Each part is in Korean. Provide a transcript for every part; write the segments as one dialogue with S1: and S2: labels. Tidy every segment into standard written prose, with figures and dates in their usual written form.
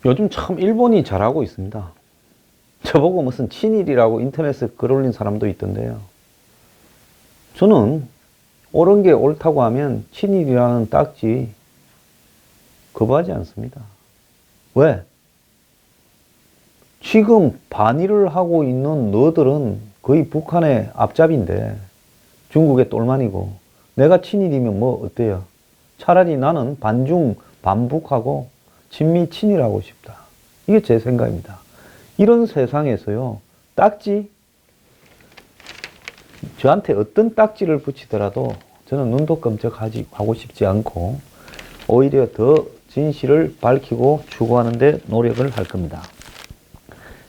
S1: 요즘 참 일본이 잘하고 있습니다. 저보고 무슨 친일이라고 인터넷에 글 올린 사람도 있던데요. 저는 옳은 게 옳다고 하면 친일이라는 딱지 거부하지 않습니다. 왜? 지금 반일을 하고 있는 너들은 거의 북한의 앞잡이인데 중국의 똘만이고 내가 친일이면 뭐 어때요? 차라리 나는 반중 반북하고 친미 친일하고 싶다. 이게 제 생각입니다. 이런 세상에서요, 딱지, 저한테 어떤 딱지를 붙이더라도 저는 눈도 끔찍하고 싶지 않고 오히려 더 진실을 밝히고 추구하는 데 노력을 할 겁니다.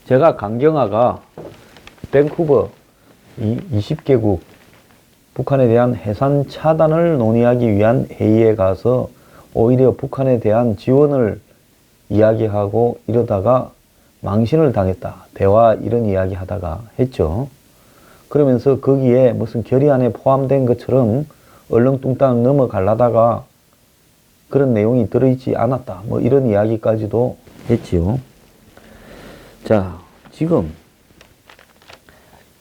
S1: 제가 강경화가 밴쿠버 20개국 북한에 대한 해산 차단을 논의하기 위한 회의에 가서 오히려 북한에 대한 지원을 이야기하고 이러다가 망신을 당했다. 대화 이런 이야기 하다가 했죠. 그러면서 거기에 무슨 결의안에 포함된 것처럼 얼렁뚱땅 넘어가려다가 그런 내용이 들어있지 않았다. 뭐 이런 이야기까지도 했지요. 자, 지금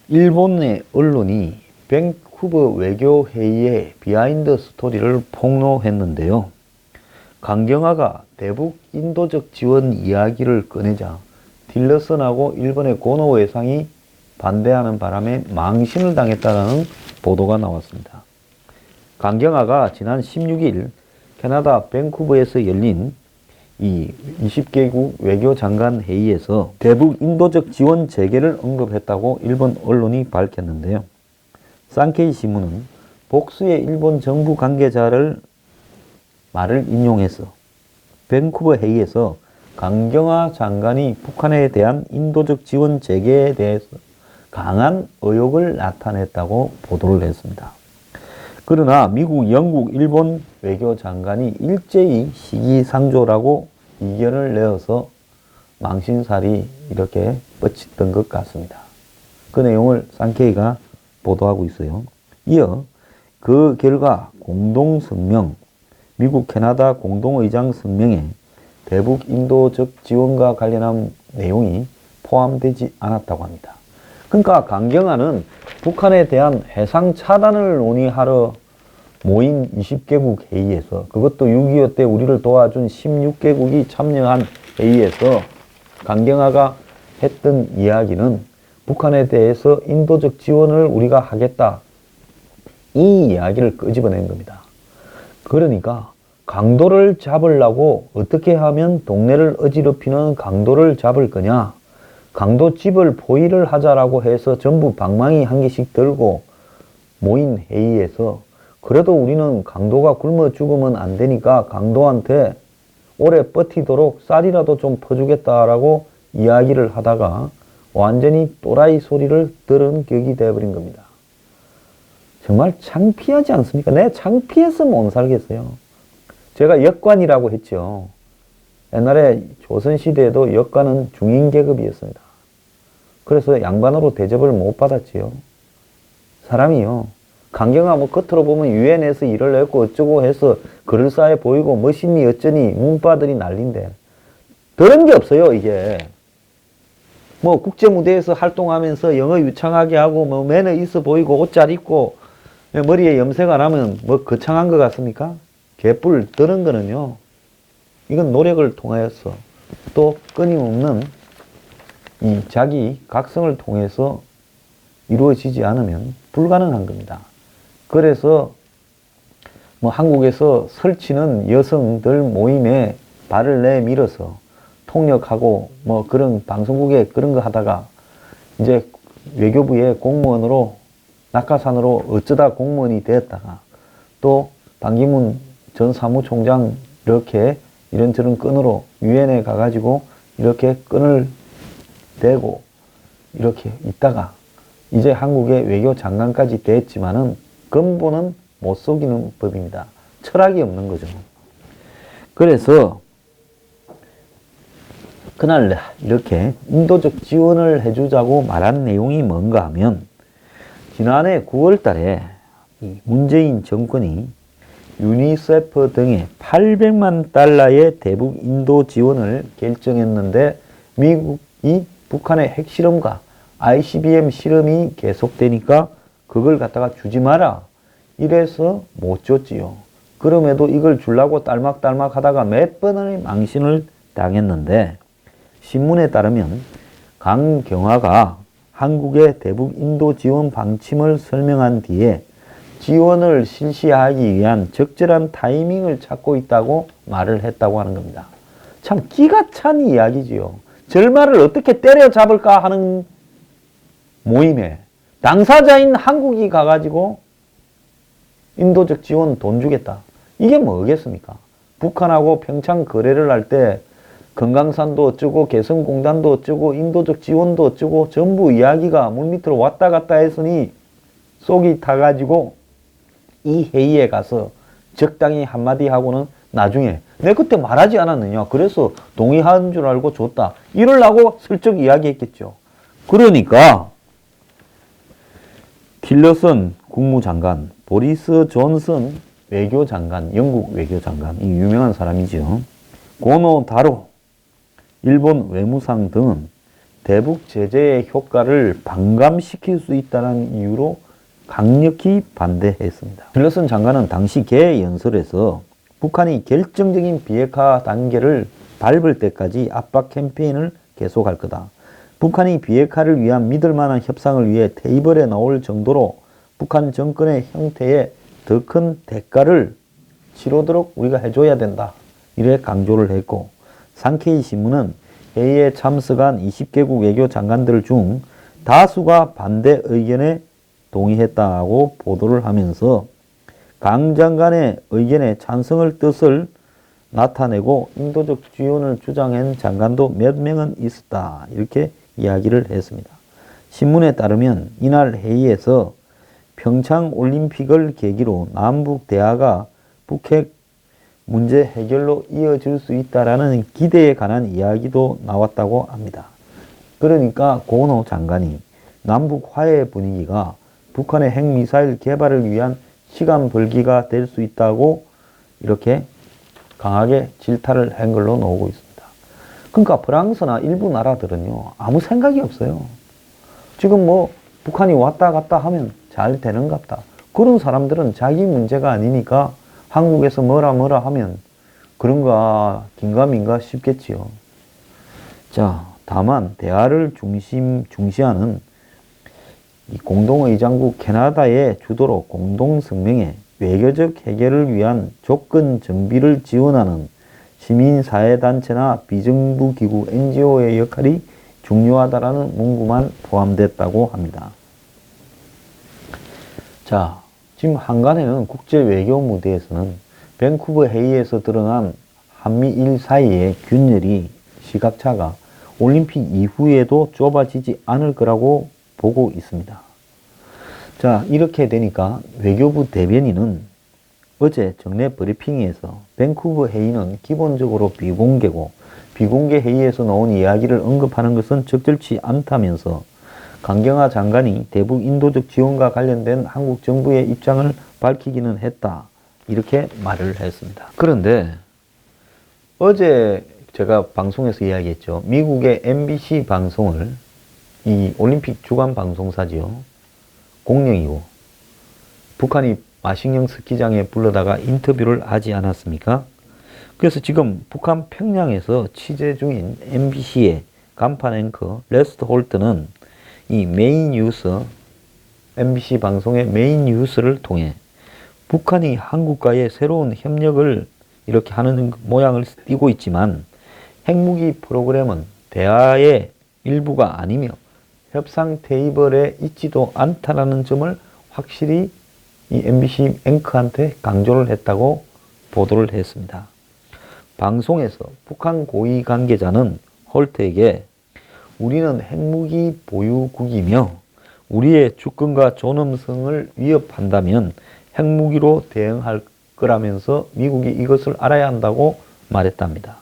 S1: 일본의 언론이 밴쿠버 외교회의의 비하인드 스토리를 폭로했는데요. 강경화가 대북 인도적 지원 이야기를 꺼내자 틸러슨하고 일본의 고노 외상이 반대하는 바람에 망신을 당했다는 보도가 나왔습니다. 강경화가 지난 16일 캐나다 밴쿠버에서 열린 이 20개국 외교장관 회의에서 대북 인도적 지원 재개를 언급했다고 일본 언론이 밝혔는데요. 산케이 신문은 복수의 일본 정부 관계자를 말을 인용해서 밴쿠버 회의에서 강경화 장관이 북한에 대한 인도적 지원 재개에 대해서 강한 의혹을 나타냈다고 보도를 했습니다. 그러나 미국, 영국, 일본 외교장관이 일제히 시기상조라고 이견을 내어서 망신살이 이렇게 뻗쳤던 것 같습니다. 그 내용을 산케이가 보도하고 있어요. 이어 그 결과 공동성명, 미국, 캐나다 공동의장 성명에 대북 인도적 지원과 관련한 내용이 포함되지 않았다고 합니다. 그러니까 강경화는 북한에 대한 해상 차단을 논의하러 모인 20개국 회의에서, 그것도 6.25 때 우리를 도와준 16개국이 참여한 회의에서 강경화가 했던 이야기는 북한에 대해서 인도적 지원을 우리가 하겠다, 이 이야기를 끄집어낸 겁니다. 그러니까 강도를 잡으려고 어떻게 하면 동네를 어지럽히는 강도를 잡을 거냐, 강도집을 포위를 하자라고 해서 전부 방망이 한 개씩 들고 모인 회의에서 그래도 우리는 강도가 굶어 죽으면 안 되니까 강도한테 오래 버티도록 쌀이라도 좀 퍼주겠다라고 이야기를 하다가 완전히 또라이 소리를 들은 격이 되어버린 겁니다. 정말 창피하지 않습니까? 내 창피해서 못 살겠어요. 제가 역관이라고 했죠. 옛날에 조선시대에도 역관은 중인계급이었습니다. 그래서 양반으로 대접을 못 받았지요. 사람이요. 강경화 뭐 겉으로 보면 유엔에서 일을 했고 어쩌고 해서 그럴싸해 보이고 멋있니 어쩌니 문바들이 난린데 그런 게 없어요. 이게 뭐 국제무대에서 활동하면서 영어 유창하게 하고 뭐 매너 있어 보이고 옷 잘 입고 머리에 염색 안 하면 뭐 거창한 것 같습니까? 개뿔 드는 거는요, 이건 노력을 통하여서 또 끊임없는 이 자기 각성을 통해서 이루어지지 않으면 불가능한 겁니다. 그래서 뭐 한국에서 설치는 여성들 모임에 발을 내밀어서 통역하고 뭐 그런 방송국에 그런 거 하다가 이제 외교부의 공무원으로 낙하산으로 어쩌다 공무원이 되었다가 또 반기문 전 사무총장 이렇게 이런저런 끈으로 유엔에 가가지고 이렇게 끈을 대고 이렇게 있다가 이제 한국의 외교장관까지 됐지만은 근본은 못 속이는 법입니다. 철학이 없는 거죠. 그래서 그날 이렇게 인도적 지원을 해주자고 말한 내용이 뭔가 하면 지난해 9월 달에 문재인 정권이 유니세프 등의 800만 달러의 대북 인도 지원을 결정했는데 미국이 북한의 핵실험과 ICBM 실험이 계속되니까 그걸 갖다가 주지 마라. 이래서 못 줬지요. 그럼에도 이걸 주려고 딸막딸막 하다가 몇 번의 망신을 당했는데 신문에 따르면 강경화가 한국의 대북 인도 지원 방침을 설명한 뒤에 지원을 실시하기 위한 적절한 타이밍을 찾고 있다고 말을 했다고 하는 겁니다. 참 기가 찬 이야기지요. 절말을 어떻게 때려잡을까 하는 모임에 당사자인 한국이 가가지고 인도적 지원 돈 주겠다. 이게 뭐겠습니까? 북한하고 평창 거래를 할 때 금강산도 어쩌고 개성공단도 어쩌고 인도적 지원도 어쩌고 전부 이야기가 물밑으로 왔다 갔다 했으니 속이 타가지고 이 회의에 가서 적당히 한마디 하고는 나중에 내 그때 말하지 않았느냐. 그래서 동의한 줄 알고 줬다. 이러려고 슬쩍 이야기했겠죠. 그러니까 틸러슨 국무장관, 보리스 존슨 외교장관, 영국 외교장관, 이 유명한 사람이죠. 고노 다로 일본 외무상 등은 대북 제재의 효과를 반감시킬 수 있다는 이유로 강력히 반대했습니다. 틸러슨 장관은 당시 개 연설에서 북한이 결정적인 비핵화 단계를 밟을 때까지 압박 캠페인을 계속할 거다. 북한이 비핵화를 위한 믿을 만한 협상을 위해 테이블에 나올 정도로 북한 정권의 형태에 더 큰 대가를 치르도록 우리가 해줘야 된다. 이래 강조를 했고 산케이 신문은 회의에 참석한 20개국 외교 장관들 중 다수가 반대 의견에 동의했다고 보도를 하면서 강 장관의 의견에 찬성을 뜻을 나타내고 인도적 지원을 주장한 장관도 몇 명은 있었다. 이렇게 이야기를 했습니다. 신문에 따르면 이날 회의에서 평창 올림픽을 계기로 남북 대화가 북핵 문제 해결로 이어질 수 있다라는 기대에 관한 이야기도 나왔다고 합니다. 그러니까 고노 장관이 남북 화해 분위기가 북한의 핵미사일 개발을 위한 시간 벌기가 될 수 있다고 이렇게 강하게 질타를 한 걸로 나오고 있습니다. 그러니까 프랑스나 일부 나라들은요, 아무 생각이 없어요. 지금 뭐 북한이 왔다 갔다 하면 잘 되는갑다. 그런 사람들은 자기 문제가 아니니까 한국에서 뭐라 하면 그런가 긴가민가 싶겠지요. 자, 다만 대화를 중시하는 이 공동의장국 캐나다의 주도로 공동성명에 외교적 해결을 위한 조건 정비를 지원하는 시민사회단체나 비정부기구 NGO의 역할이 중요하다라는 문구만 포함됐다고 합니다. 자, 지금 한간에는 국제 외교 무대에서는 밴쿠버 회의에서 드러난 한미일 사이의 균열이 시각차가 올림픽 이후에도 좁아지지 않을 거라고 보고 있습니다. 자, 이렇게 되니까 외교부 대변인은 어제 정례 브리핑에서 밴쿠버 회의는 기본적으로 비공개고 비공개 회의에서 나온 이야기를 언급하는 것은 적절치 않다면서 강경화 장관이 대북 인도적 지원과 관련된 한국 정부의 입장을 밝히기는 했다. 이렇게 말을 했습니다. 그런데 어제 제가 방송에서 이야기했죠. 미국의 MBC 방송을 이 올림픽 주간 방송사지요. 공영이고 북한이 마식령 스키장에 불러다가 인터뷰를 하지 않았습니까? 그래서 지금 북한 평양에서 취재 중인 MBC의 간판 앵커 레스트 홀트는 이 메인 뉴스, MBC 방송의 메인 뉴스를 통해 북한이 한국과의 새로운 협력을 이렇게 하는 모양을 띄고 있지만 핵무기 프로그램은 대화의 일부가 아니며 협상 테이블에 있지도 않다라는 점을 확실히 이 MBC 앵커한테 강조를 했다고 보도를 했습니다. 방송에서 북한 고위 관계자는 홀트에게 우리는 핵무기 보유국이며 우리의 주권과 존엄성을 위협한다면 핵무기로 대응할 거라면서 미국이 이것을 알아야 한다고 말했답니다.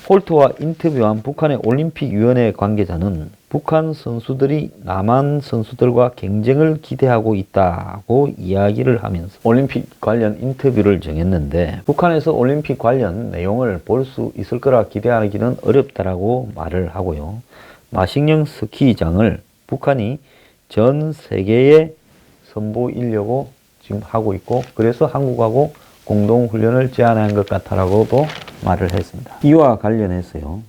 S1: 홀트와 인터뷰한 북한의 올림픽위원회 관계자는 북한 선수들이 남한 선수들과 경쟁을 기대하고 있다고 이야기를 하면서 올림픽 관련 인터뷰를 정했는데, 북한에서 올림픽 관련 내용을 볼 수 있을 거라 기대하기는 어렵다라고 말을 하고요. 마식령 스키장을 북한이 전 세계에 선보이려고 지금 하고 있고, 그래서 한국하고 공동훈련을 제안한 것 같다라고도 말을 했습니다. 이와 관련해서요,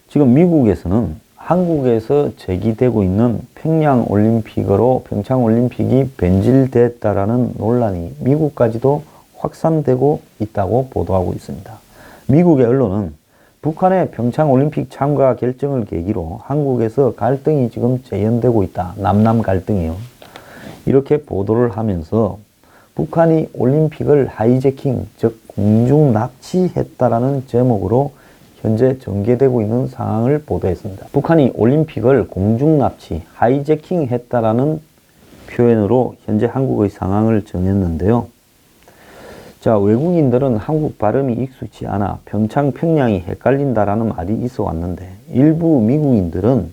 S1: 지금 미국에서는 한국에서 제기되고 있는 평양올림픽으로 평창올림픽이 변질됐다라는 논란이 미국까지도 확산되고 있다고 보도하고 있습니다. 미국의 언론은 북한의 평창올림픽 참가 결정을 계기로 한국에서 갈등이 지금 재현되고 있다. 남남 갈등이요. 이렇게 보도를 하면서 북한이 올림픽을 하이제킹, 즉 공중 납치했다라는 제목으로 현재 전개되고 있는 상황을 보도했습니다. 북한이 올림픽을 공중 납치, 하이제킹 했다라는 표현으로 현재 한국의 상황을 전했는데요. 자, 외국인들은 한국 발음이 익숙치 않아 평창, 평양이 헷갈린다라는 말이 있어 왔는데, 일부 미국인들은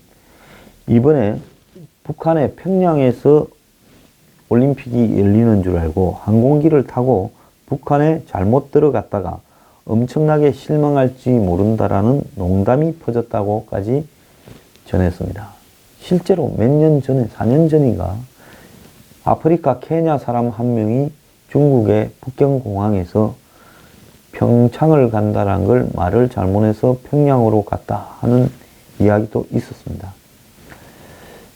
S1: 이번에 북한의 평양에서 올림픽이 열리는 줄 알고 항공기를 타고 북한에 잘못 들어갔다가 엄청나게 실망할지 모른다라는 농담이 퍼졌다고까지 전했습니다. 실제로 몇 년 전에, 4년 전인가, 아프리카 케냐 사람 한 명이 중국의 북경공항에서 평창을 간다는 걸 말을 잘못해서 평양으로 갔다 하는 이야기도 있었습니다.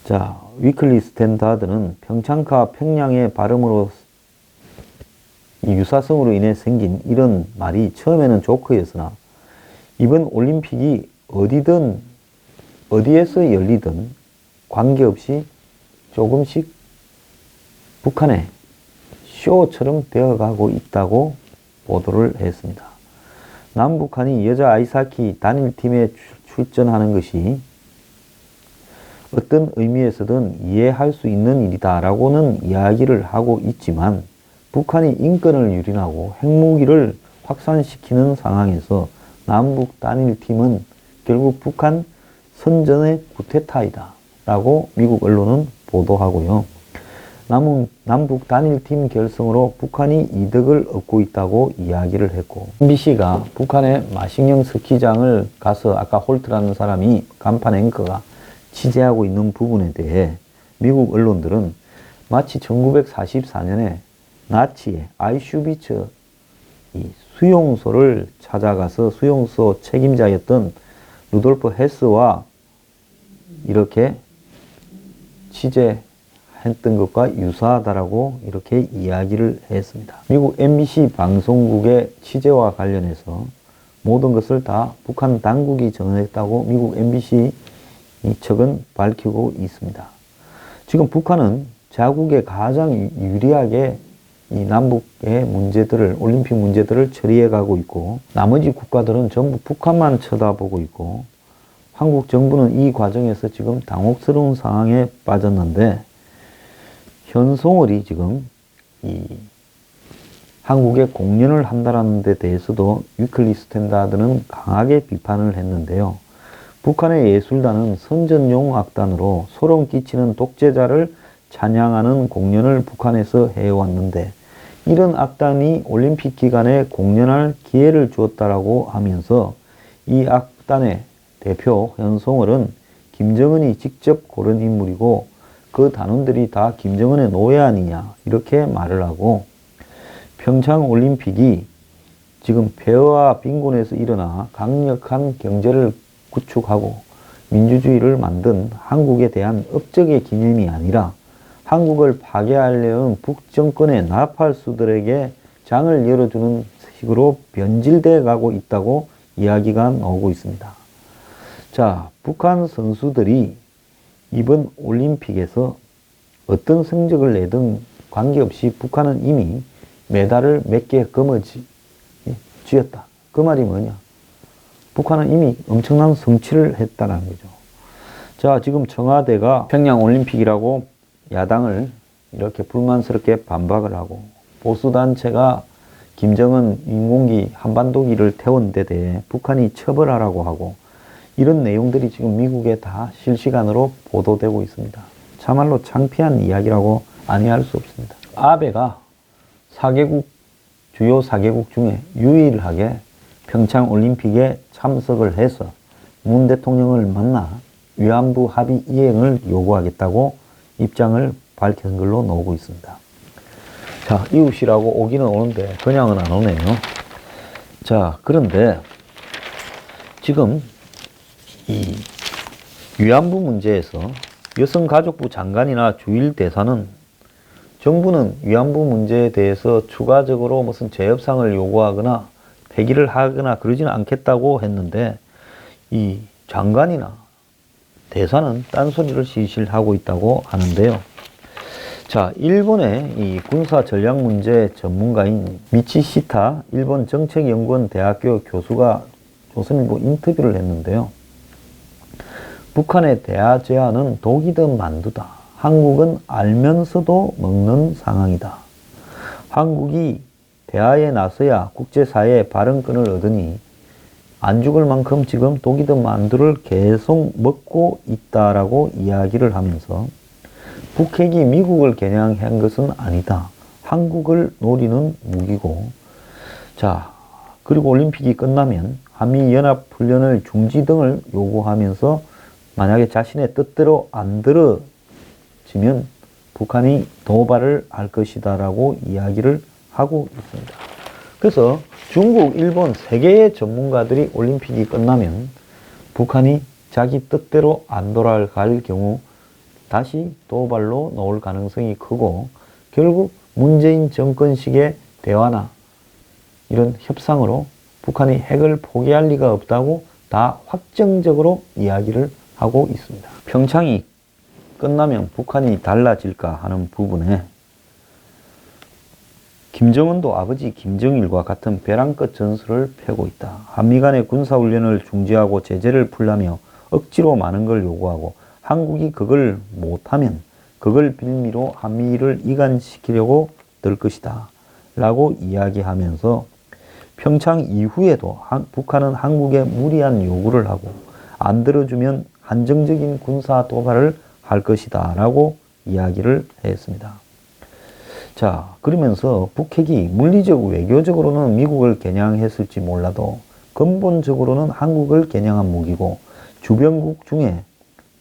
S1: 자, 위클리 스탠다드는 평창과 평양의 발음으로 이 유사성으로 인해 생긴 이런 말이 처음에는 조크였으나 이번 올림픽이 어디든 어디에서 열리든 관계없이 조금씩 북한의 쇼처럼 되어가고 있다고 보도를 했습니다. 남북한이 여자 아이스하키 단일팀에 출전하는 것이 어떤 의미에서든 이해할 수 있는 일이다라고는 이야기를 하고 있지만, 북한이 인권을 유린하고 핵무기를 확산시키는 상황에서 남북 단일팀은 결국 북한 선전의 쿠데타이다 라고 미국 언론은 보도하고요. 남북 단일팀 결성으로 북한이 이득을 얻고 있다고 이야기를 했고, MBC가 북한의 마식령 스키장을 가서 아까 홀트라는 사람이 간판 앵커가 취재하고 있는 부분에 대해 미국 언론들은 마치 1944년에 나치의 아이슈비츠 이 수용소를 찾아가서 수용소 책임자였던 루돌프 헤스와 이렇게 취재했던 것과 유사하다라고 이렇게 이야기를 했습니다. 미국 MBC 방송국의 취재와 관련해서 모든 것을 다 북한 당국이 전했다고 미국 MBC 측은 밝히고 있습니다. 지금 북한은 자국에 가장 유리하게 이 남북의 문제들을, 올림픽 문제들을 처리해 가고 있고, 나머지 국가들은 전부 북한만 쳐다보고 있고, 한국 정부는 이 과정에서 지금 당혹스러운 상황에 빠졌는데, 현송월이 지금 이 한국에 공연을 한다는 데 대해서도 위클리 스탠다드는 강하게 비판을 했는데요. 북한의 예술단은 선전용 악단으로 소름 끼치는 독재자를 찬양하는 공연을 북한에서 해왔는데, 이런 악단이 올림픽 기간에 공연할 기회를 주었다라고 하면서 이 악단의 대표 현송월은 김정은이 직접 고른 인물이고 그 단원들이 다 김정은의 노예 아니냐 이렇게 말을 하고, 평창 올림픽이 지금 폐허와 빈곤에서 일어나 강력한 경제를 구축하고 민주주의를 만든 한국에 대한 업적의 기념이 아니라 한국을 파괴하려는 북정권의 나팔수들에게 장을 열어주는 식으로 변질되어 가고 있다고 이야기가 나오고 있습니다. 자, 북한 선수들이 이번 올림픽에서 어떤 성적을 내든 관계없이 북한은 이미 메달을 몇 개 쥐었다. 그 말이 뭐냐? 북한은 이미 엄청난 성취를 했다는 거죠. 자, 지금 청와대가 평양올림픽이라고 야당을 이렇게 불만스럽게 반박을 하고, 보수단체가 김정은 인공기 한반도기를 태운 데 대해 북한이 처벌하라고 하고, 이런 내용들이 지금 미국에 다 실시간으로 보도되고 있습니다. 참말로 창피한 이야기라고 아니할 수 없습니다. 아베가 주요 4개국 중에 유일하게 평창 올림픽에 참석을 해서 문 대통령을 만나 위안부 합의 이행을 요구하겠다고 입장을 밝힌 걸로 나오고 있습니다. 자, 이웃이라고 오기는 오는데 그냥은 안 오네요. 자, 그런데 지금 이 위안부 문제에서 여성가족부 장관이나 주일대사는 정부는 위안부 문제에 대해서 추가적으로 무슨 재협상을 요구하거나 폐기를 하거나 그러지는 않겠다고 했는데 이 장관이나 대사는 딴소리를 실실 하고 있다고 하는데요. 자, 일본의 이 군사 전략 문제 전문가인 미치시타 일본 정책연구원 대학교 교수가 조선일보 인터뷰를 했는데요. 북한의 대화 제안은 독이든 만두다. 한국은 알면서도 먹는 상황이다. 한국이 대화에 나서야 국제사회의 발언권을 얻으니 안 죽을 만큼 지금 독이든 만두를 계속 먹고 있다라고 이야기를 하면서 북핵이 미국을 겨냥한 것은 아니다. 한국을 노리는 무기고, 자, 그리고 올림픽이 끝나면 한미연합훈련을 중지 등을 요구하면서 만약에 자신의 뜻대로 안 들어지면 북한이 도발을 할 것이다라고 이야기를 하고 있습니다. 그래서 중국, 일본 세 개의 전문가들이 올림픽이 끝나면 북한이 자기 뜻대로 안 돌아갈 경우 다시 도발로 나올 가능성이 크고 결국 문재인 정권식의 대화나 이런 협상으로 북한이 핵을 포기할 리가 없다고 다 확정적으로 이야기를 하고 있습니다. 평창이 끝나면 북한이 달라질까 하는 부분에 김정은도 아버지 김정일과 같은 벼랑끝 전술을 펴고 있다. 한미 간의 군사훈련을 중지하고 제재를 풀라며 억지로 많은 걸 요구하고 한국이 그걸 못하면 그걸 빌미로 한미를 이간시키려고 들 것이다. 라고 이야기하면서 평창 이후에도 북한은 한국에 무리한 요구를 하고 안 들어주면 한정적인 군사 도발을 할 것이다. 라고 이야기를 했습니다. 자, 그러면서 북핵이 물리적 외교적으로는 미국을 겨냥했을지 몰라도 근본적으로는 한국을 겨냥한 무기고 주변국 중에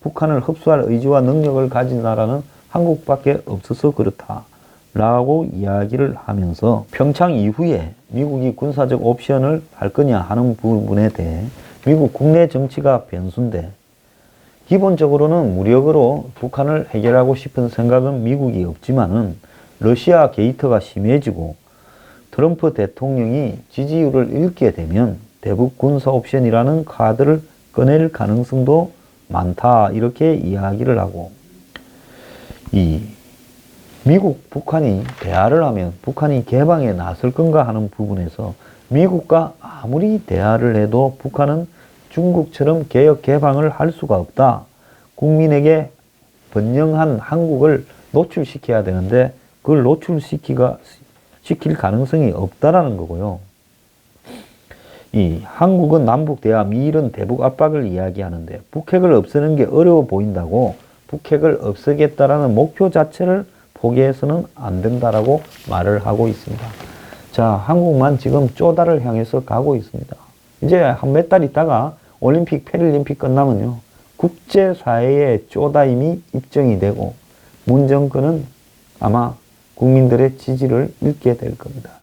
S1: 북한을 흡수할 의지와 능력을 가진 나라는 한국밖에 없어서 그렇다. 라고 이야기를 하면서 평창 이후에 미국이 군사적 옵션을 할 거냐 하는 부분에 대해 미국 국내 정치가 변수인데 기본적으로는 무력으로 북한을 해결하고 싶은 생각은 미국이 없지만은 러시아 게이트가 심해지고 트럼프 대통령이 지지율을 잃게 되면 대북 군사 옵션이라는 카드를 꺼낼 가능성도 많다. 이렇게 이야기를 하고 미국, 북한이 대화를 하면 북한이 개방에 나설 건가 하는 부분에서 미국과 아무리 대화를 해도 북한은 중국처럼 개혁 개방을 할 수가 없다. 국민에게 번영한 한국을 노출시켜야 되는데 그걸 시킬 가능성이 없다라는 거고요. 한국은 남북 대화, 미일은 대북 압박을 이야기하는데 북핵을 없애는 게 어려워 보인다고 북핵을 없애겠다라는 목표 자체를 포기해서는 안 된다라고 말을 하고 있습니다. 자, 한국만 지금 쪼다를 향해서 가고 있습니다. 이제 한 몇 달 있다가 올림픽, 패럴림픽 끝나면요. 국제사회의 쪼다임이 입증이 되고 문 정권은 아마 국민들의 지지를 잃게 될 겁니다.